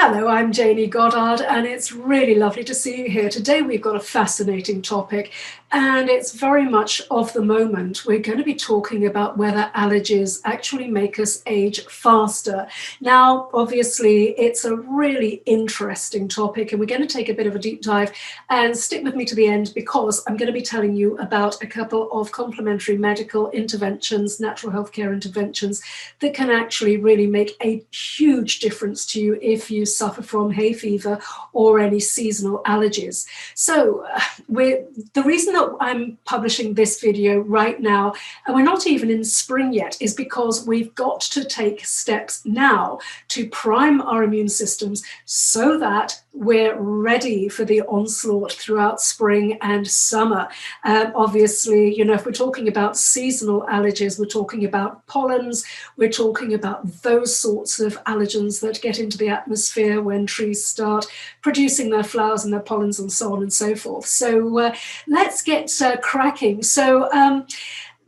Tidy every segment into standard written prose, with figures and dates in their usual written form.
Hello, I'm Jayney Goddard, and it's really lovely to see you here. Today we've got a fascinating topic, and it's very much of the moment. We're going to be talking about whether allergies actually make us age faster. Now, obviously, it's a really interesting topic, and we're going to take a bit of a deep dive, and stick with me to the end because I'm going to be telling you about a couple of complementary medical interventions, natural healthcare interventions that can actually really make a huge difference to you if you suffer from hay fever or any seasonal allergies. So the reason that I'm publishing this video right now, and we're not even in spring yet, is because we've got to take steps now to prime our immune systems so that we're ready for the onslaught throughout spring and summer. Obviously, you know, if we're talking about seasonal allergies, we're talking about pollens, we're talking about those sorts of allergens that get into the atmosphere when trees start producing their flowers and their pollens and so on and so forth. So let's get cracking. So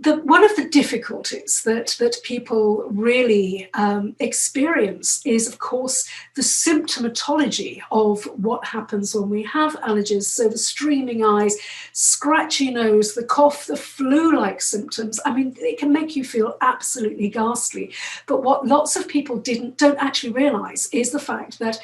one of the difficulties that people really experience is, of course, the symptomatology of what happens when we have allergies. So the streaming eyes, scratchy nose, the cough, the flu-like symptoms. I mean, it can make you feel absolutely ghastly. But what lots of people don't actually realize is the fact that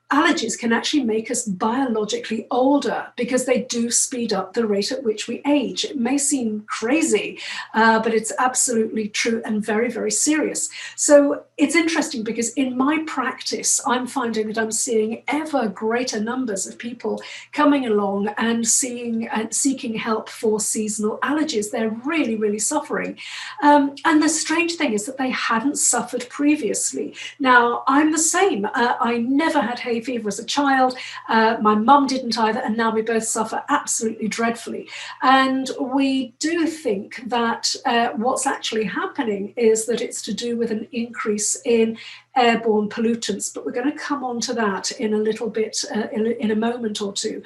allergies can actually make us biologically older because they do speed up the rate at which we age. It may seem crazy, but it's absolutely true and very, very serious. So it's interesting because in my practice, I'm finding that I'm seeing ever greater numbers of people coming along and seeking help for seasonal allergies. They're really, really suffering. And the strange thing is that they hadn't suffered previously. Now, I'm the same. I never had hay fever as a child. My mum didn't either, and now we both suffer absolutely dreadfully. And we do think that what's actually happening is that it's to do with an increase in airborne pollutants, but we're going to come on to that in a little bit, in a moment or two.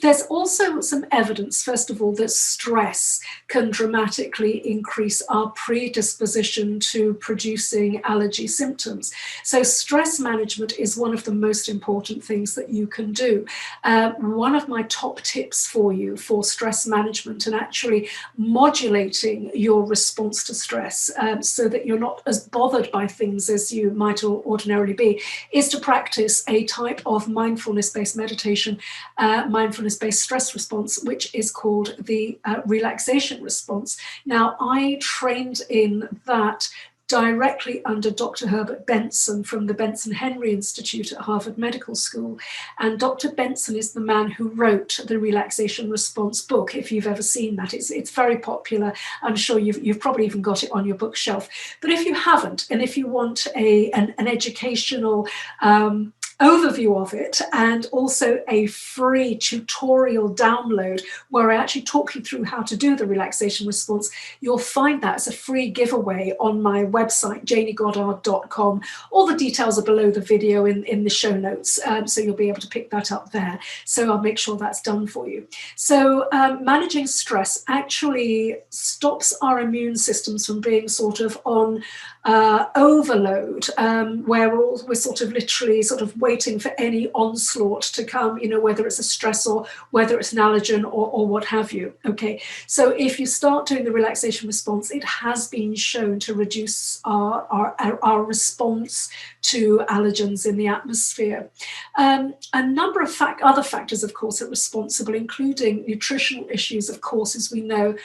There's also some evidence, first of all, that stress can dramatically increase our predisposition to producing allergy symptoms. So stress management is one of the most important things that you can do. One of my top tips for you for stress management and actually modulating your response to stress so that you're not as bothered by things as you might ordinarily be, is to practice a type of mindfulness-based meditation, mindfulness-based stress response, which is called the relaxation response. Now, I trained in that directly under Dr. Herbert Benson from the Benson Henry Institute at Harvard Medical School. And Dr. Benson is the man who wrote the Relaxation Response book, if you've ever seen that. It's very popular. I'm sure you've probably even got it on your bookshelf. But if you haven't, and if you want an educational overview of it, and also a free tutorial download where I actually talk you through how to do the relaxation response, you'll find that as a free giveaway on my website, jayneygoddard.com. All the details are below the video in the show notes, so you'll be able to pick that up there. So I'll make sure that's done for you. So managing stress actually stops our immune systems from being sort of on overload, where we're sort of literally sort of waiting for any onslaught to come, you know, whether it's a stressor, whether it's an allergen or what have you. Okay, so if you start doing the relaxation response, it has been shown to reduce our response to allergens in the atmosphere. A number of other factors, of course, are responsible, including nutritional issues, of course, as we know,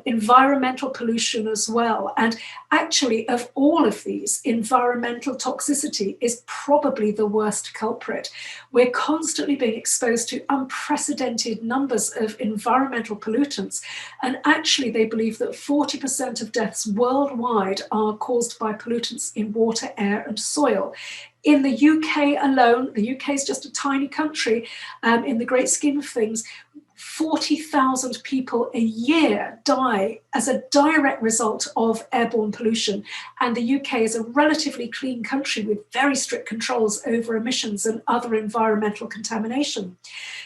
environmental pollution as well. And actually, of all of these, environmental toxicity is probably the worst culprit. We're constantly being exposed to unprecedented numbers of environmental pollutants. And actually, they believe that 40% of deaths worldwide are caused by pollutants in water, air, and soil. In the UK alone, the UK is just a tiny country in the great scheme of things, 40,000 people a year die as a direct result of airborne pollution. And the UK is a relatively clean country with very strict controls over emissions and other environmental contamination.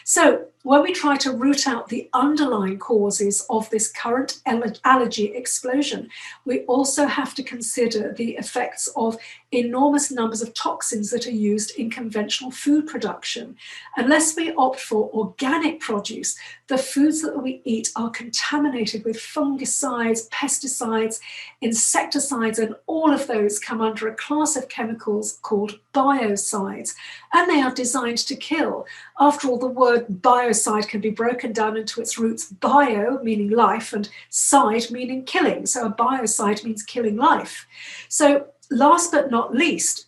So when we try to root out the underlying causes of this current allergy explosion, we also have to consider the effects of enormous numbers of toxins that are used in conventional food production. Unless we opt for organic produce, the foods that we eat are contaminated with fungicides, pesticides, insecticides, and all of those come under a class of chemicals called biocides, and they are designed to kill. After all, the word biocide can be broken down into its roots: bio meaning life and side meaning killing. So a biocide means killing life. So last but not least,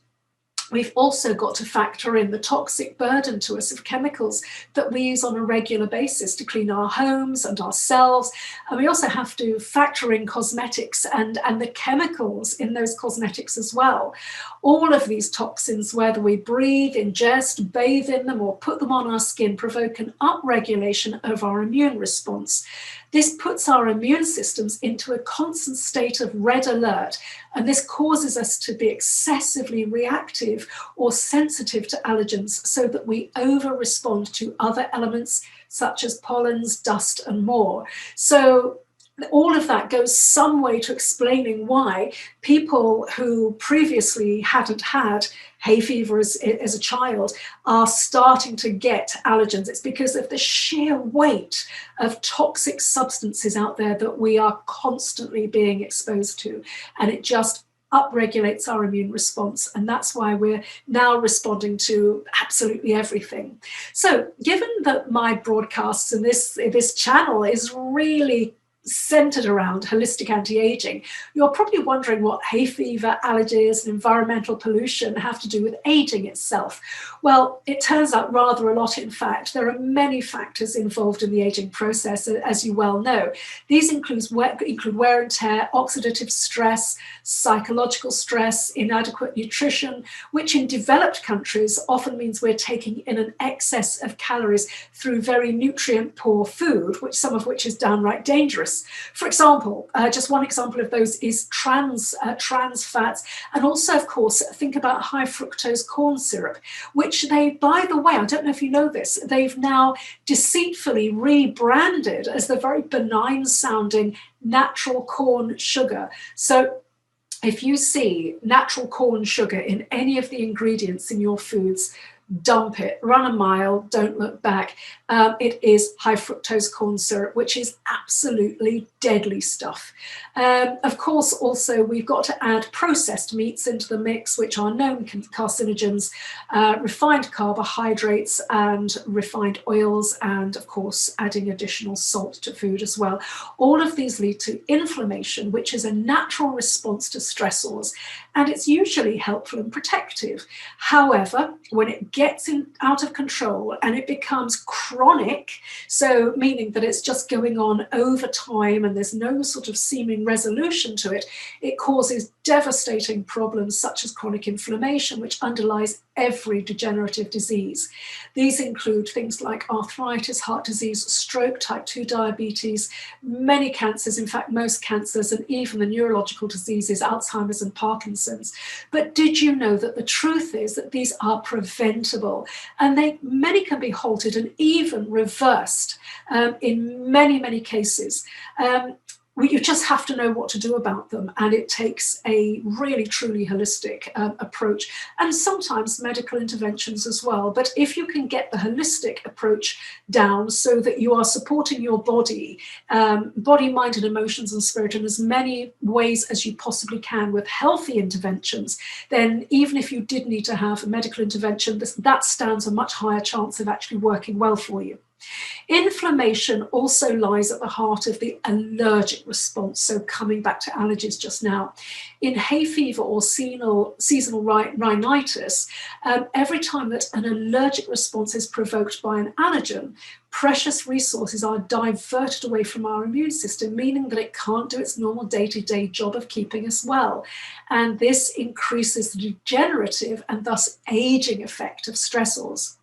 we've also got to factor in the toxic burden to us of chemicals that we use on a regular basis to clean our homes and ourselves. And we also have to factor in cosmetics and the chemicals in those cosmetics as well. All of these toxins, whether we breathe, ingest, bathe in them, or put them on our skin, provoke an upregulation of our immune response. This puts our immune systems into a constant state of red alert, and this causes us to be excessively reactive or sensitive to allergens, so that we over-respond to other elements such as pollens, dust, and more. So all of that goes some way to explaining why people who previously hadn't had hay fever as a child are starting to get allergens. It's because of the sheer weight of toxic substances out there that we are constantly being exposed to, and it just upregulates our immune response, and that's why we're now responding to absolutely everything. So given that my broadcasts and this channel is really centered around holistic anti-aging, you're probably wondering what hay fever, allergies, and environmental pollution have to do with aging itself. Well, it turns out rather a lot, in fact. There are many factors involved in the aging process, as you well know. These include wear and tear, oxidative stress, psychological stress, inadequate nutrition, which in developed countries often means we're taking in an excess of calories through very nutrient-poor food, some of which is downright dangerous. For example, just one example of those is trans fats, and also, of course, think about high fructose corn syrup, which they, by the way, I don't know if you know this, they've now deceitfully rebranded as the very benign sounding natural corn sugar. So if you see natural corn sugar in any of the ingredients in your foods, dump it, run a mile, don't look back. It is high fructose corn syrup, which is absolutely deadly stuff. Of course, also, we've got to add processed meats into the mix, which are known carcinogens, refined carbohydrates and refined oils, and of course, adding additional salt to food as well. All of these lead to inflammation, which is a natural response to stressors, and it's usually helpful and protective. However, when it gets out of control and it becomes chronic, so meaning that it's just going on over time and there's no sort of seeming resolution to it, it causes devastating problems such as chronic inflammation, which underlies every degenerative disease. These include things like arthritis, heart disease, stroke, type 2 diabetes, many cancers, in fact, most cancers, and even the neurological diseases, Alzheimer's and Parkinson's. But did you know that the truth is that these are preventable, and many can be halted and even reversed in many cases. You just have to know what to do about them, and it takes a really truly holistic approach, and sometimes medical interventions as well. But if you can get the holistic approach down so that you are supporting your body, mind and emotions and spirit in as many ways as you possibly can with healthy interventions, then even if you did need to have a medical intervention, that stands a much higher chance of actually working well for you. Inflammation also lies at the heart of the allergic response. So coming back to allergies just now, in hay fever or seasonal rhinitis, every time that an allergic response is provoked by an allergen, precious resources are diverted away from our immune system, meaning that it can't do its normal day-to-day job of keeping us well. And this increases the degenerative and thus aging effect of stressors.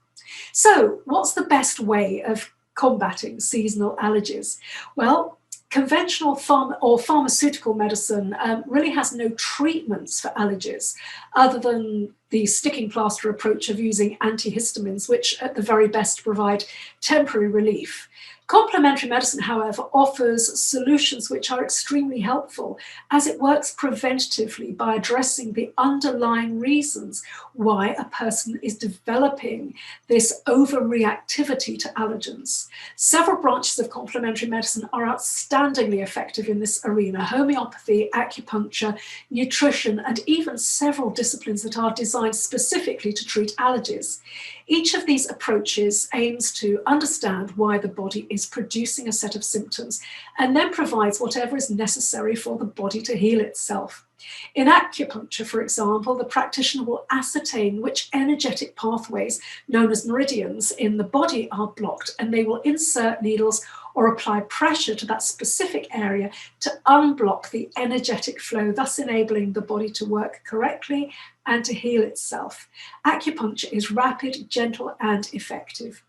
So what's the best way of combating seasonal allergies? Well, conventional pharmaceutical medicine really has no treatments for allergies other than the sticking plaster approach of using antihistamines, which at the very best provide temporary relief. Complementary medicine, however, offers solutions which are extremely helpful as it works preventatively by addressing the underlying reasons why a person is developing this overreactivity to allergens. Several branches of complementary medicine are outstandingly effective in this arena: homeopathy, acupuncture, nutrition, and even several disciplines that are designed specifically to treat allergies. Each of these approaches aims to understand why the body is producing a set of symptoms and then provides whatever is necessary for the body to heal itself. In acupuncture, for example, the practitioner will ascertain which energetic pathways, known as meridians, in the body are blocked, and they will insert needles or apply pressure to that specific area to unblock the energetic flow, thus enabling the body to work correctly and to heal itself. Acupuncture is rapid, gentle, and effective.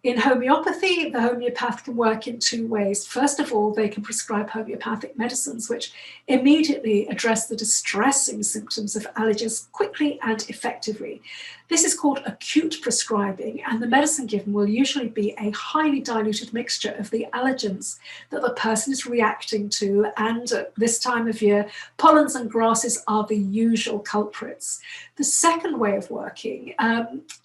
In homeopathy, the homeopath can work in two ways. First of all, they can prescribe homeopathic medicines which immediately address the distressing symptoms of allergies quickly and effectively. This is called acute prescribing, and the medicine given will usually be a highly diluted mixture of the allergens that the person is reacting to, and at this time of year, pollens and grasses are the usual culprits. The second way of working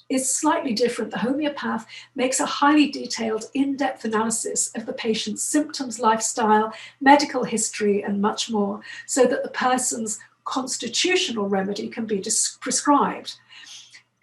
is slightly different. The homeopath makes a highly detailed, in-depth analysis of the patient's symptoms, lifestyle, medical history, and much more, so that the person's constitutional remedy can be prescribed.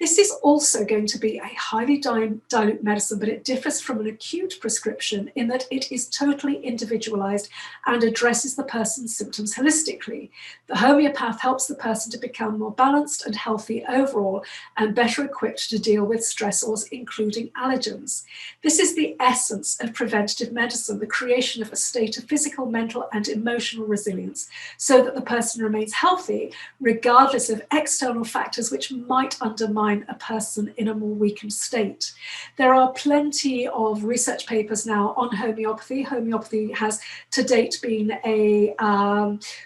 This is also going to be a highly dilute medicine, but it differs from an acute prescription in that it is totally individualized and addresses the person's symptoms holistically. The homeopath helps the person to become more balanced and healthy overall and better equipped to deal with stressors, including allergens. This is the essence of preventative medicine, the creation of a state of physical, mental, and emotional resilience, so that the person remains healthy regardless of external factors which might undermine a person in a more weakened state. There are plenty of research papers now on homeopathy. Homeopathy has to date been a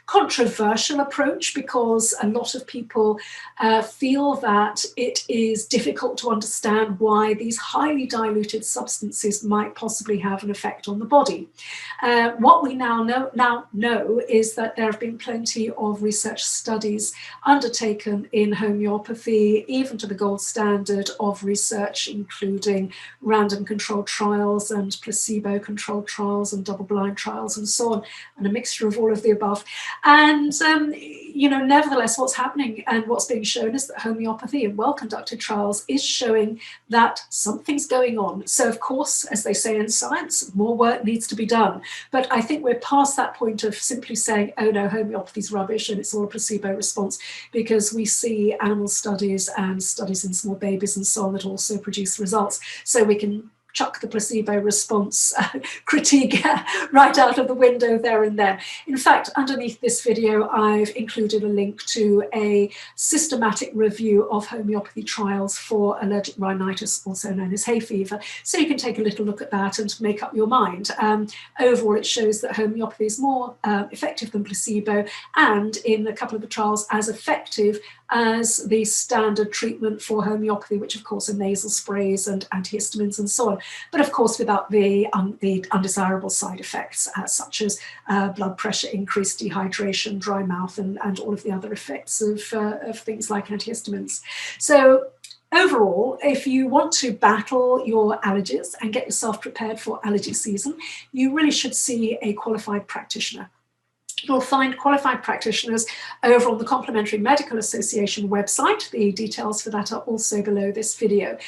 controversial approach because a lot of people feel that it is difficult to understand why these highly diluted substances might possibly have an effect on the body. What we now know is that there have been plenty of research studies undertaken in homeopathy, even to the gold standard of research, including random controlled trials and placebo controlled trials and double-blind trials and so on, and a mixture of all of the above. And nevertheless, what's happening and what's being shown is that homeopathy in well-conducted trials is showing that something's going on. So of course, as they say in science, more work needs to be done. But I think we're past that point of simply saying, oh no, homeopathy's rubbish and it's all a placebo response, because we see animal studies and studies in small babies and so on that also produce results. So we can chuck the placebo response critique right out of the window there and then. In fact, underneath this video, I've included a link to a systematic review of homeopathy trials for allergic rhinitis, also known as hay fever. So you can take a little look at that and make up your mind. Overall, it shows that homeopathy is more effective than placebo, and in a couple of the trials, as effective as the standard treatment for homeopathy, which of course are nasal sprays and antihistamines and so on, but of course without the undesirable side effects such as blood pressure increase, dehydration, dry mouth, and all of the other effects of things like antihistamines. So overall, if you want to battle your allergies and get yourself prepared for allergy season, you really should see a qualified practitioner. You'll find qualified practitioners over on the Complementary Medical Association website. The details for that are also below this video.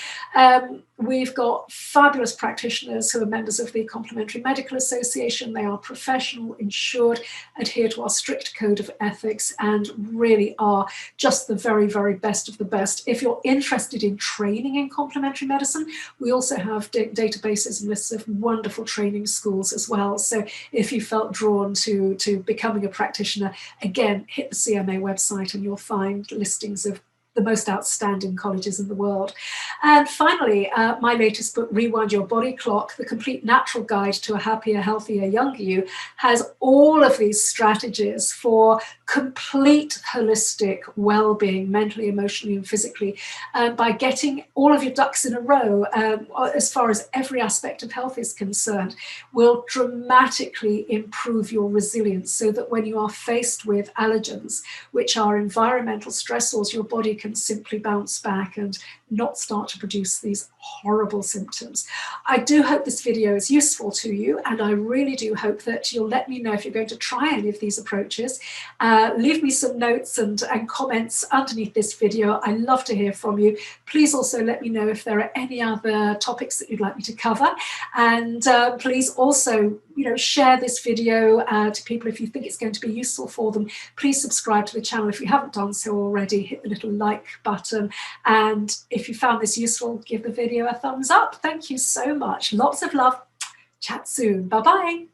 We've got fabulous practitioners who are members of the Complementary Medical Association. They are professional, insured, adhere to our strict code of ethics, and really are just the very, very best of the best. If you're interested in training in complementary medicine, we also have databases and lists of wonderful training schools as well. So if you felt drawn to becoming a practitioner, again, hit the CMA website and you'll find listings of the most outstanding colleges in the world. And finally, my latest book, Rewind Your Body Clock, The Complete Natural Guide to a Happier, Healthier, Younger You, has all of these strategies for complete holistic well-being, mentally, emotionally, and physically, by getting all of your ducks in a row, as far as every aspect of health is concerned, will dramatically improve your resilience, so that when you are faced with allergens, which are environmental stressors, your body can simply bounce back and not start to produce these horrible symptoms. I do hope this video is useful to you, and I really do hope that you'll let me know if you're going to try any of these approaches. Leave me some notes and comments underneath this video. I love to hear from you. Please also let me know if there are any other topics that you'd like me to cover, and please also share this video to people if you think it's going to be useful for them. Please subscribe to the channel if you haven't done so already. Hit the little like button, and if you found this useful, give the video a thumbs up. Thank you so much. Lots of love. Chat soon. Bye bye.